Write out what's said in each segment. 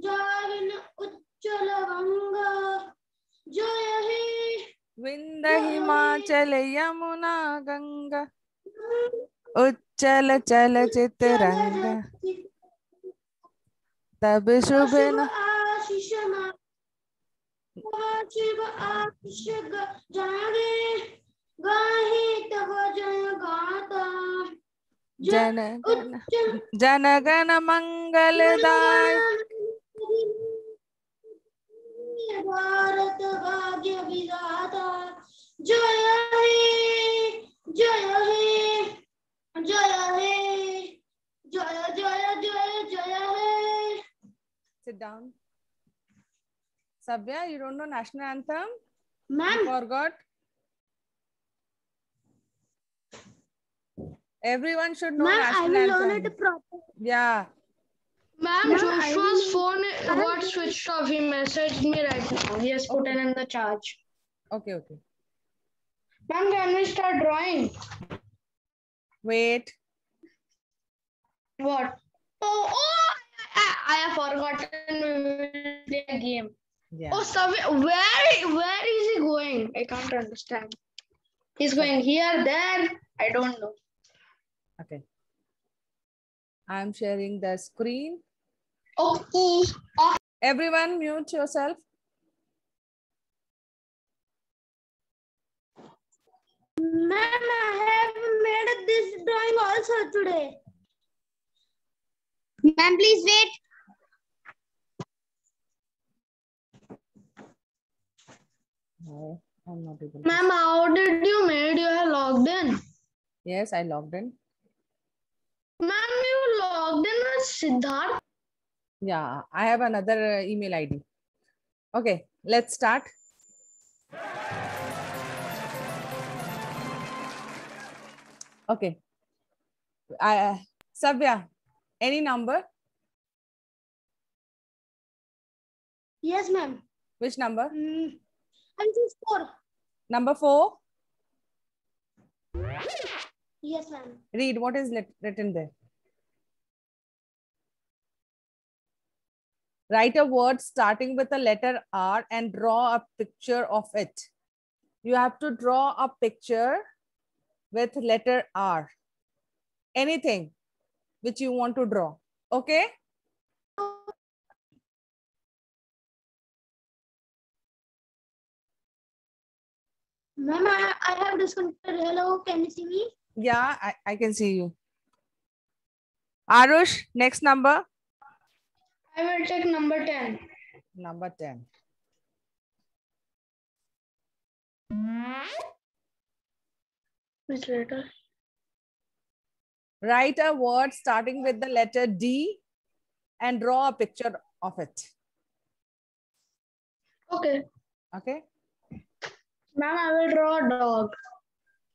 जाहिन उच्चल गंगा जय हे विंध्य हिमाचल यमुना गंगा उच्चल चल चितरंग तब शुभ न आशीष शिव आशीष जागे गाहे तब जय गाता जन गण जन गण मंगलदाय भारत भाग्य विधाता जय हे जय हे जय हे जय जय जय जय हे. Sit down. Sabya, you don't know national anthem? Ma'am. You forgot? Everyone should know national anthem. I will learn it properly. Yeah. Ma'am, Joshua's phone got switched off. He messaged me right now. He has put it in the charge. Okay, okay. Ma'am, can we start drawing? Wait. What? I have forgotten we will play a game. Yeah. Oh, where is he going? I can't understand. He's going here, there. I don't know. Okay. I'm sharing the screen. Okay. Everyone mute yourself. Ma'am, I have made this drawing also today. Ma'am, please wait. No, I'm not able. Ma'am, how did you made? You have logged in. Yes, I logged in. Ma'am, you logged in with Siddharth. Yeah, I have another email ID. Okay, let's start. Okay. Savya, any number? Yes, ma'am. Which number? I'm just 4. Number 4. Yes, ma'am. Read what is written there. Write a word starting with the letter R and draw a picture of it. You have to draw a picture with letter R. Anything which you want to draw. Okay? Ma'am, I have disconnected. Hello, can you see me? Yeah, I can see you. Arush, next number. I will take number 10. Number 10. Which letter? Write a word starting with the letter D and draw a picture of it. Okay. Okay? Ma'am, I will draw a dog.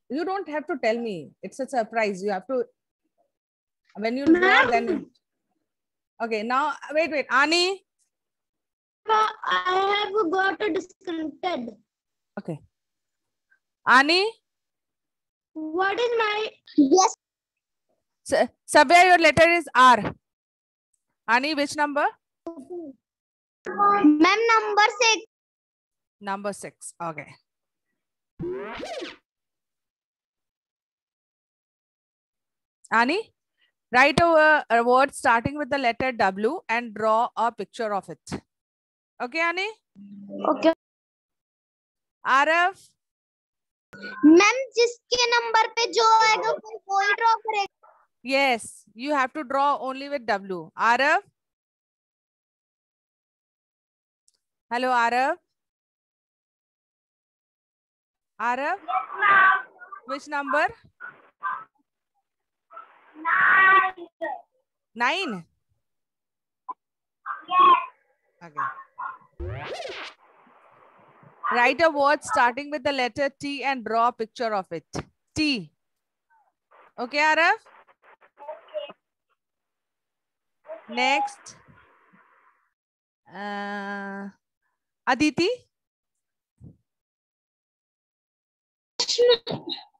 You don't have to tell me. It's a surprise. You have to, when you draw, then. Okay, now, wait. Ani? I have got disconnected. Okay. Ani? What is my... Yes. Sabya, your letter is R. Ani, which number? Ma'am, number 6. Number 6. Okay. Ani, write a word starting with the letter W and draw a picture of it. Okay, Ani? Okay. Arav? Ma'am जिसके number पे जो आएगा वो ही draw करेगा. Yes, you have to draw only with W. Arav? Hello, Arav? Arav? Yes, ma'am. Which number? 9. 9? Yes. Okay. Write a word starting with the letter T and draw a picture of it. T. Okay, Arav? Okay. Next. Aditi?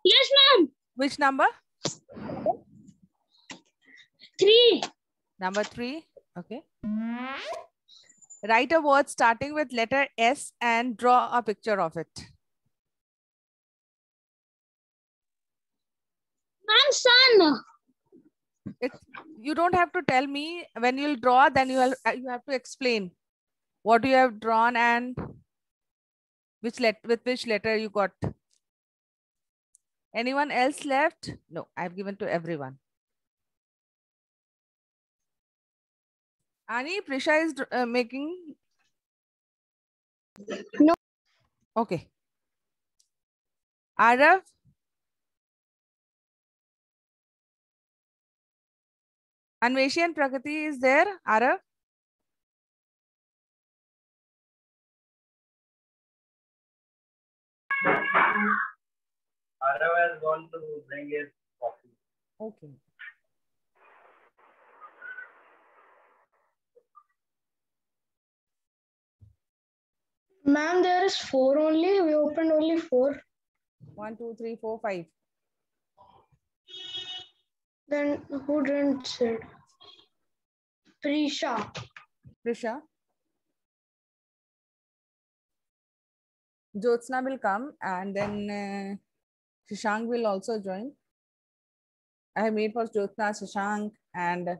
Yes, ma'am. Which number? 3. Number 3. Okay. Write a word starting with letter S and draw a picture of it. Ma'am, sun. You don't have to tell me. When you'll draw, then you have to explain what you have drawn and with which letter you got. Anyone else left? No, I've given to everyone. Ani, Prisha is making. No. Okay. Arav? Anveshi and Prakriti is there? Arav? Arav has gone to bring his coffee. Okay. Ma'am, there is 4 only. We opened only 4. 1, 2, 3, 4, 5. Then who didn't sit? Prisha. Prisha? Jyotsna will come and then Shashank will also join. I have made for Jyotsna, Shashank and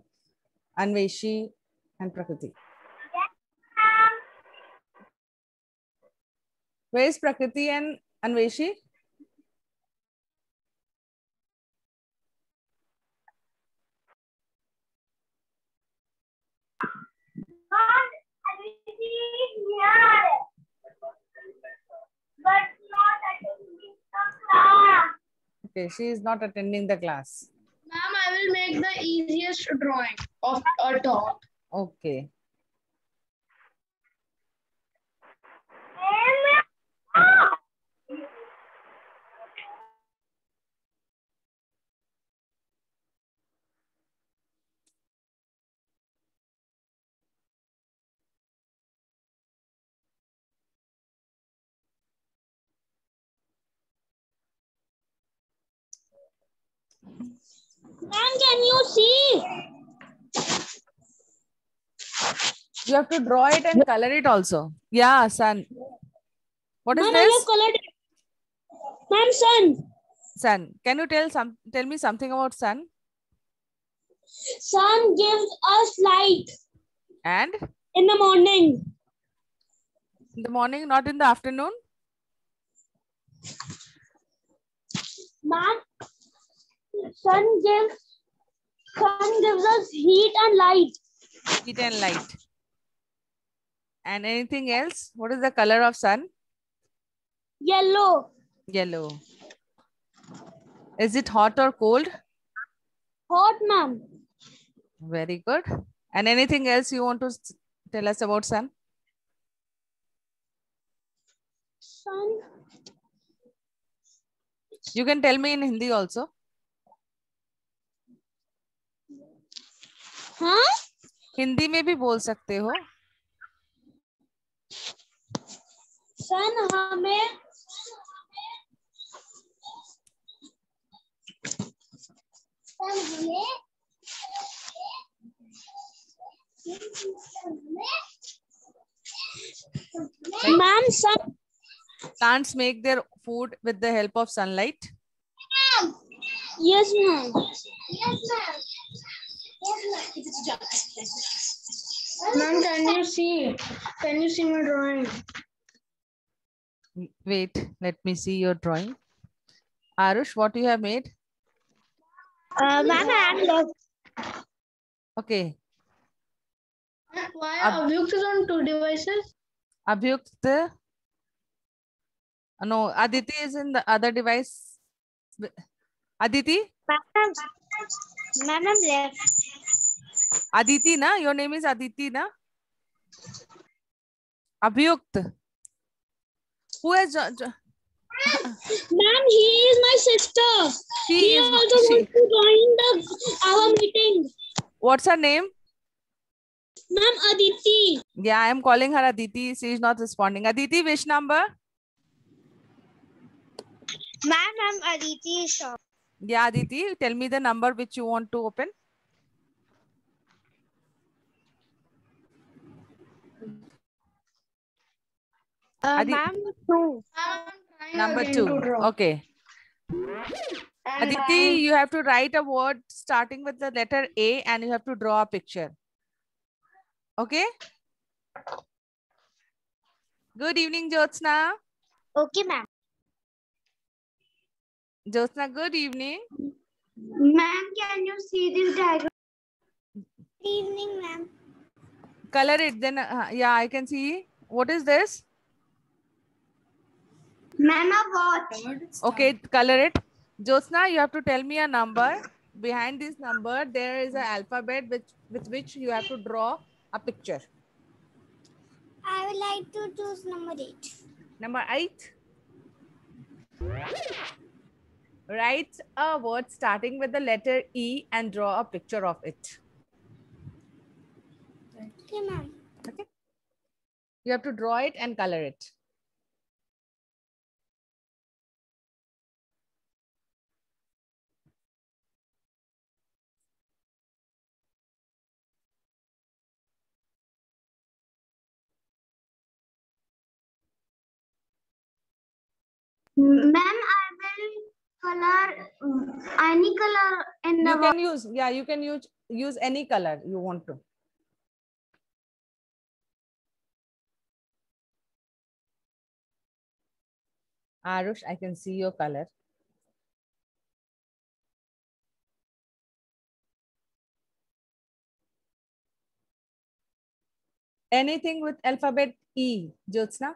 Anveshi and Prakriti. Where is Prakriti and Anveshi? Okay, she is not attending the class. Ma'am, I will make the easiest drawing of a dog. Okay. Ma'am, can you see? You have to draw it and color it also. Yeah, sun. What is Ma'am, this? I have colored it. Ma'am, sun. Sun. Can you tell me something about sun? Sun gives us light And in the morning. in the morning, not in the afternoon? Ma'am, sun gives us heat and light. Heat and light. And anything else? What is the color of sun? Yellow. Yellow. Is it hot or cold? Hot, ma'am. Very good. And anything else you want to tell us about sun? Sun. You can tell me in Hindi also. हाँ? हिंदी में भी बोल सकते हो. सन हमें Ma'am, sun. Plants make their food with the help of sunlight. Yes, ma'am. Ma'am, can you see? Can you see my drawing? Wait, let me see your drawing. Arush, what you have made? Ma'am, and Okay. Why Abhyukt is on 2 devices? Abhyukt. No, Aditi is in the other device. Aditi? Ma'am, left. Aditi, na? Your name is Aditi, na? Abhyukt. Who has... Ma'am, he is my sister. She is... also wants to join our meeting. What's her name? Ma'am, Aditi. Yeah, I am calling her Aditi. She is not responding. Aditi, which number? Ma'am, Aditi is shop. Yeah, Aditi, tell me the number which you want to open. Adi- Ma'am, 2. I'm trying Number again 2. to draw. Okay. I'm Aditi, trying. you have to write a word starting with the letter A and you have to draw a picture. Okay? Good evening, Jyotsna. Okay, ma'am. Jyotsna, good evening. Ma'am, can you see this diagram? Good evening, ma'am. Color it then. Yeah, I can see. What is this? Ma'am, a watch. Okay, color it. Jyotsna, you have to tell me a number. Behind this number, there is an alphabet with which you have to draw a picture. I would like to choose number 8. Number 8. Write a word starting with the letter E and draw a picture of it. Okay, ma'am. Okay. You have to draw it and color it. Ma'am, I will color any color in You the can use, yeah, you can use any color you want to. Arush, I can see your color. Anything with alphabet E, Jyotsna?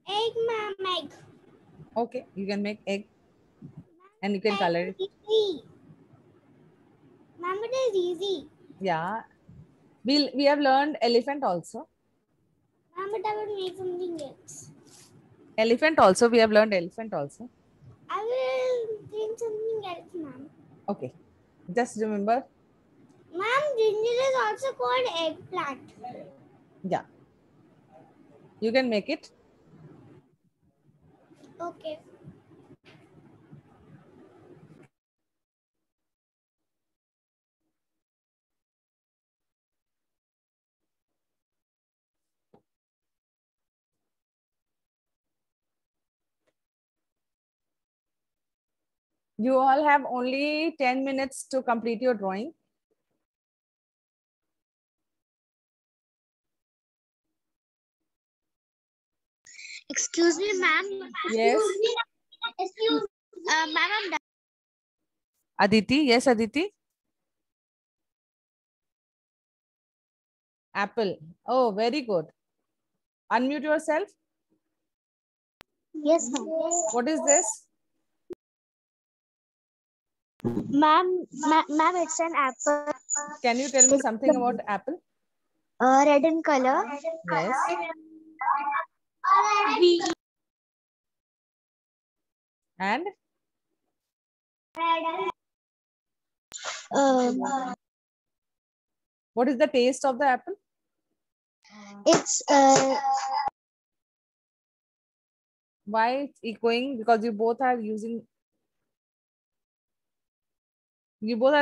Egg, ma'am, egg. Okay, you can make egg and you can color it. Easy. Ma'am, it is easy. Yeah. We have learned elephant also. Ma'am, but I would make something else. Elephant also, we have learned elephant also. I will bring something else, ma'am. Okay. Just remember, Ma'am, ginger is also called eggplant. yeah. You can make it. Okay. You all have only 10 minutes to complete your drawing. Excuse me, ma'am. Yes. Excuse me. Ma'am, I'm done. Aditi, yes, Aditi. Apple. Oh, very good. Unmute yourself. Yes, ma'am. What is this? Ma'am, it's an apple. Can you tell me something about apple? Red in color. Yes. And what is the taste of the apple? It's Why it's echoing? Because you both are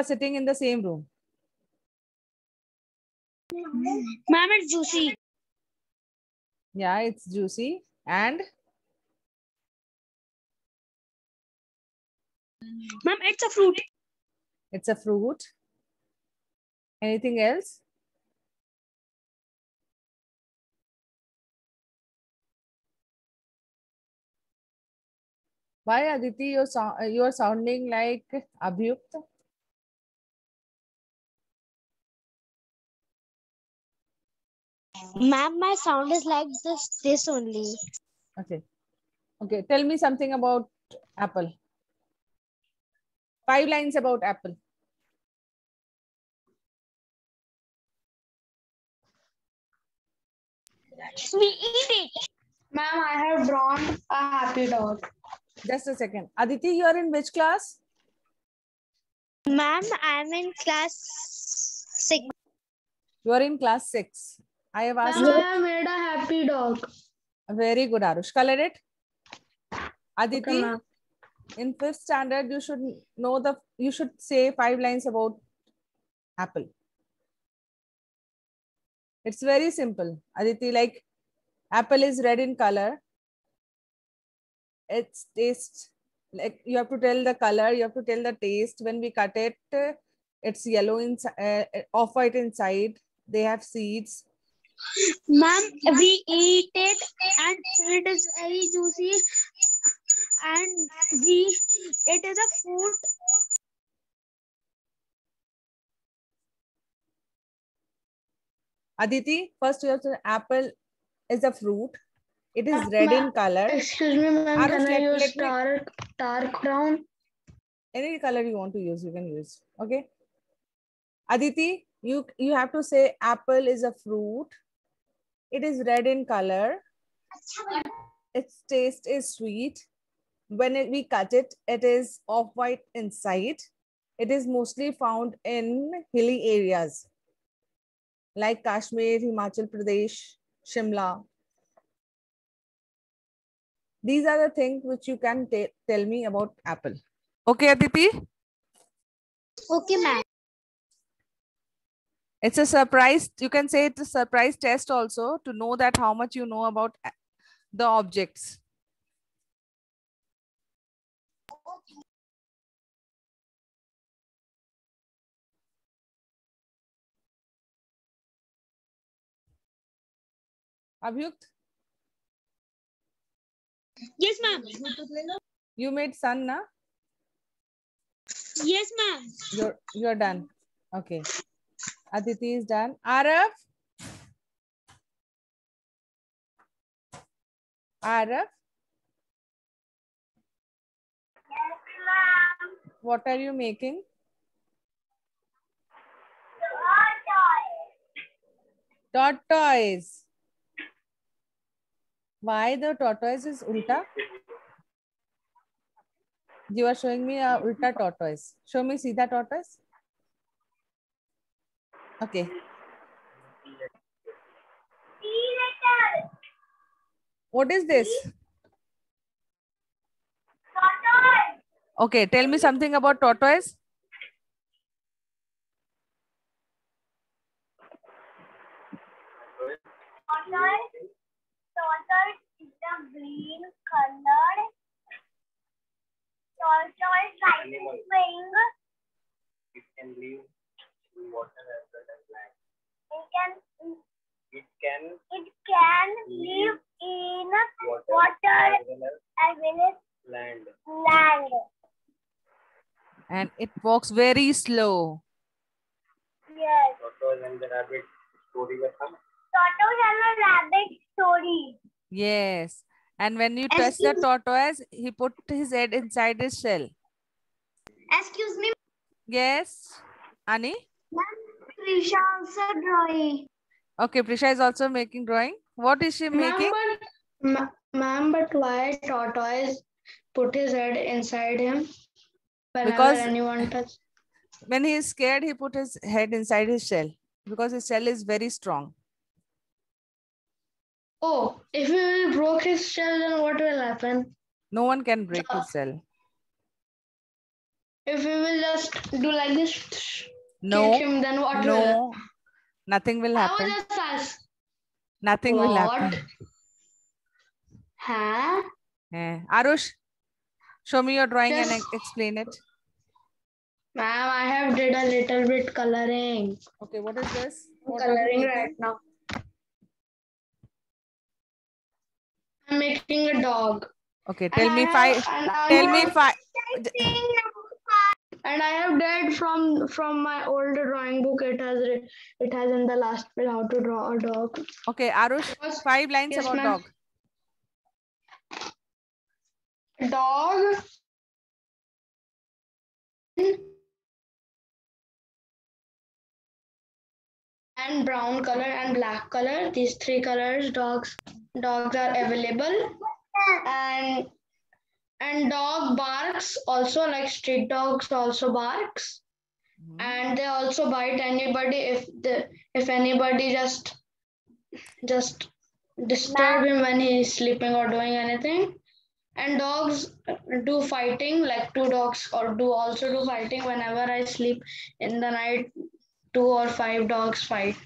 sitting in the same room. ma'am, it's juicy. Yeah, it's juicy. And Ma'am, it's a fruit. it's a fruit. Anything else? Why, Aditi, you are sounding like Abhyukt? Ma'am, my sound is like this only. Okay. Okay. Tell me something about apple. 5 lines about apple. We eat it. Ma'am, I have drawn a happy dog. Just a second. Aditi, you are in which class? Ma'am, I'm in class 6. You are in class 6. I have asked Ma'am, you. I have made a happy dog. Very good, Arush. Color it. Aditi, ma'am. in 5th standard, you should say 5 lines about apple. It's very simple. Aditi, like apple is red in color. Its taste, like you have to tell the color, you have to tell the taste. When we cut it, it's yellow inside, off-white inside. They have seeds. Ma'am, we eat it and it is very juicy and it is a fruit. Aditi, first you have to, apple is a fruit. It is red in color. Excuse me, ma'am, Arush, can I use let me, dark brown? any color you want to use, you can use. Okay. Aditi, you have to say apple is a fruit. It is red in color. Its taste is sweet. When we cut it, it is off-white inside. It is mostly found in hilly areas like Kashmir, Himachal Pradesh, Shimla. These are the things which you can tell me about apple. Okay, Aditi? Okay, ma'am. It's a surprise. You can say it's a surprise test also to know that how much you know about the objects. Abhyukt? Yes, ma'am. You made sun, na? Yes, ma'am. You're done. Okay. Aditi is done. Arav? Arav? Yes, ma'am. What are you making? Tortoise. Why the tortoise is ulta? You are showing me a ulta tortoise. Show me Seedha tortoise. Okay. What is this? Tortoise. Okay, tell me something about tortoise. Tortoise is a green colored. Tortoise like to swing. It can live in water as well as land. It It can live in water as well as land. land. And it walks very slow. Yes. Tortoise and the rabbit story was some. Tortoise and a rabbit story. Yes. And when you touch the tortoise, he put his head inside his shell. Excuse me, Yes. Ani? Prisha also drawing. Okay, Prisha is also making drawing. What is she making? Ma'am, but why tortoise put his head inside him whenever Because anyone touches? when he is scared, he put his head inside his shell because his shell is very strong. Oh, if we broke his shell, then what will happen? No one can break his shell. If we will just do like this, No, kick him, then what will happen? no, nothing will I happen. was just asked. Nothing will happen. Huh? Arush, show me your drawing and Just- explain it. Ma'am, I have did a little bit coloring. Okay, what is this? I'm What are you coloring making? right now. I'm making a dog. Okay, tell me And I five. have- and I Tell me have- five. And I have did from my older drawing book. It has in the last page how to draw a dog. Okay, Arush, 5 lines Yes, about ma'am. dog. Dog. And brown color and black color. These 3 colors dogs are available. And dog barks also, like street dogs also barks. And they also bite anybody if anybody just disturb him when he is sleeping or doing anything. And dogs do fighting, like 2 dogs also do fighting. Whenever I sleep in the night, 2 or 5 dogs fight.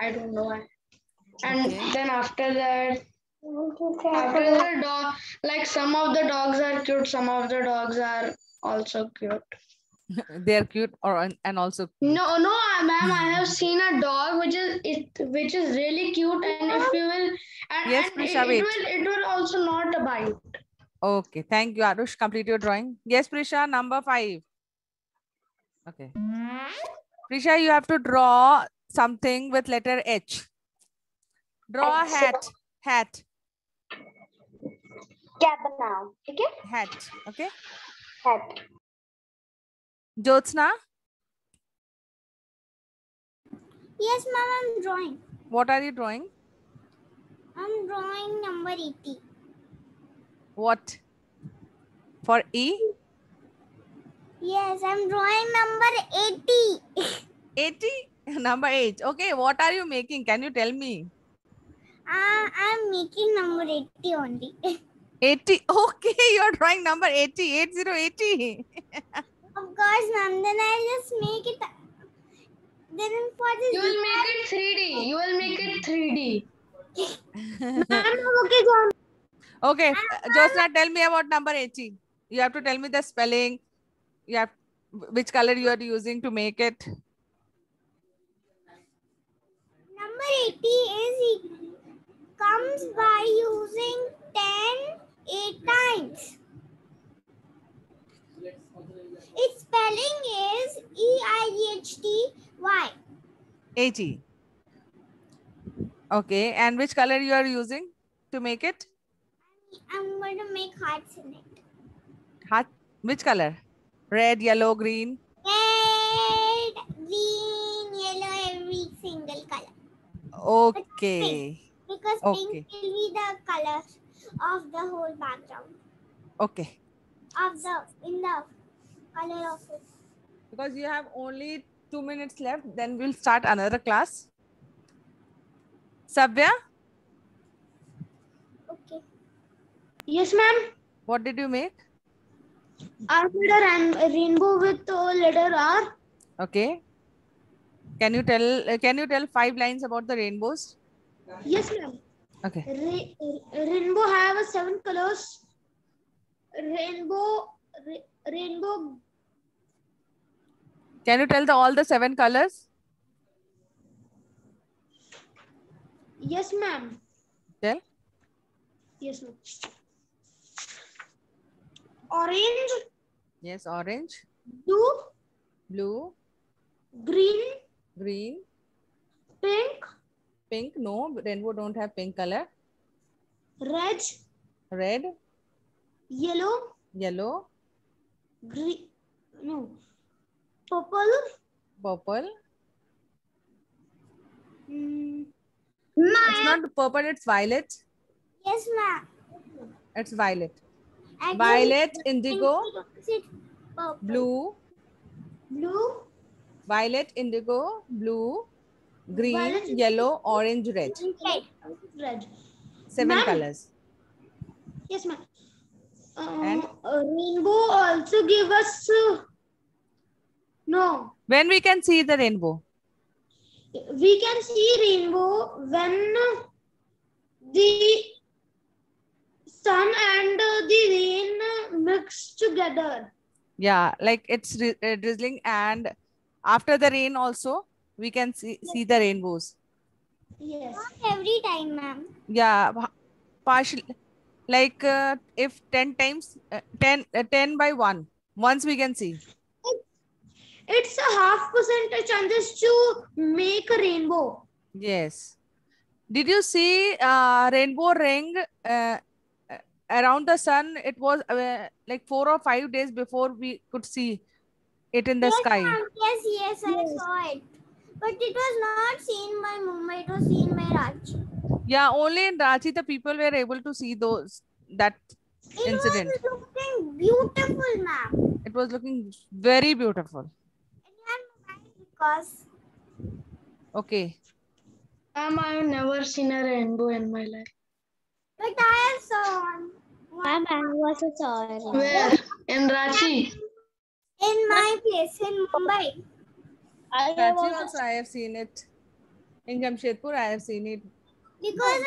I don't know why. And Okay. then after that, dog, like some of the dogs are cute, some of the dogs are also cute. They are cute and also cute. No, ma'am, I have seen a dog which is really cute, and if you will, Yes, and Prisha, wait. it will also not bite. Okay, thank you, Arush. Complete your drawing. Yes, Prisha, number 5. Okay. Prisha, you have to draw something with letter H. Draw a hat. Hat. क्या बनाओ ठीक है Hat. Okay. hat Jyotsna, yes ma'am I'm drawing what are you drawing? I'm drawing number 80 What? For E? yes I'm drawing number 80 80? Number 8. Okay, what are you making? Can you tell me? I'm making number 80 only 80. Okay, you're drawing number 80. 8080. of course ma'am then I'll just make it then for this You will make it 3D. You will make it 3D. ma'am okay go on. Okay, Jyotsna, tell me about number 80. You have to tell me the spelling. You have which color you are using to make it. Number 80 is comes by using 10 8 times. Its spelling is EIGHTY. 80. Okay, and which color you are using to make it? I'm going to make hearts in it. Heart. Which color? Red, yellow, green. Red, green, yellow, every single color. Okay. Because Okay. pink will be the color of the whole background. Okay. In the color of it. Because you have only 2 minutes left, then we'll start another class. Savya, Okay. Yes, ma'am. what did you make? I made a rainbow with letter R. Okay. Can you tell 5 lines about the rainbows? Yes, ma'am. Okay. Rainbow have 7 colors. Rainbow. Can you tell all the 7 colors? Yes, ma'am. Tell. Yes, ma'am. Orange, Yes, orange, blue, blue, green, green, pink, pink. No, rainbow don't have pink color. red, Red, yellow, yellow, green, no, purple, purple. Ma'am. It's not purple, it's violet. Yes, ma'am. It's violet. Actually, Violet, indigo, it's purple. blue, blue, violet, indigo, blue, green, Violet, yellow, orange, red. Red. red. 7 Ma'am. colors. Yes, ma'am. And? Rainbow also give us no. When we can see the rainbow? We can see rainbow when the sun and the rain mix together. Yeah, like it's drizzling, and after the rain also we can see the rainbows. Yes. Not every time, ma'am. Yeah, partially. Like if 10 times 10 by 1 once we can see. It's a 0.5% chances to make a rainbow. Yes. Did you see rainbow ring around the sun? It was like 4 or 5 days before we could see it in the Yes, sky. ma'am. Yes, I saw it. But it was not seen by Mumbai, it was seen by Ranchi. Yeah, only in Ranchi the people were able to see that incident. It was looking beautiful, ma'am. It was looking very beautiful. Because Okay. I've never seen a rainbow in my life. but I have saw one. I was sorry. Where? In Ranchi. In my place in Mumbai. Ranchi also I have seen it. In Jamshedpur, I have seen it. Because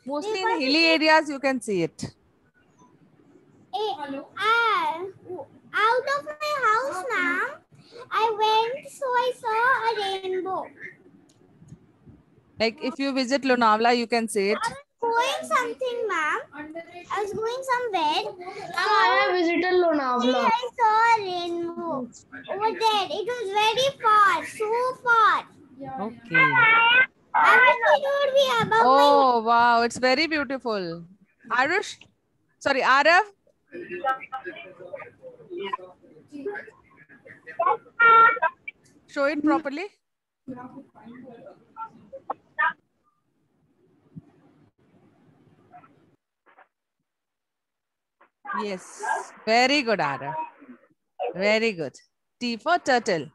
Mostly in hilly areas, you can see it. Out of my house, ma'am, I went, so I saw a rainbow. Like if you visit Lonavala, you can see it. I was going something, ma'am. I was going somewhere. I have visited Lonavala. I saw a rainbow over there. It was very far, so far. Okay. It would be above Oh, wow. It's very beautiful. Arush? Sorry, Arav? Show it properly. Yes. Very good, Arav. Very good. T for turtle.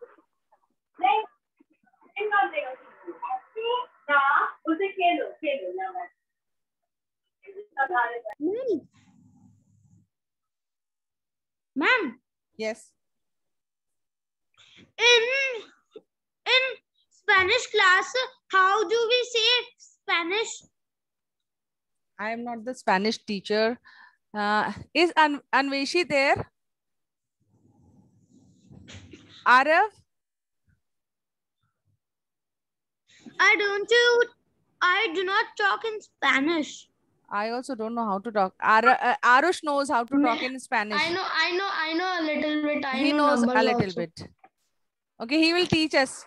Ma'am, Yes. in Spanish class, how do we say Spanish? I am not the Spanish teacher. Is Anveshi there? Arav? I do not talk in Spanish. I also don't know how to talk. Arush knows how to talk in Spanish. I know a little bit. He knows numbers a little also. bit. Okay, he will teach us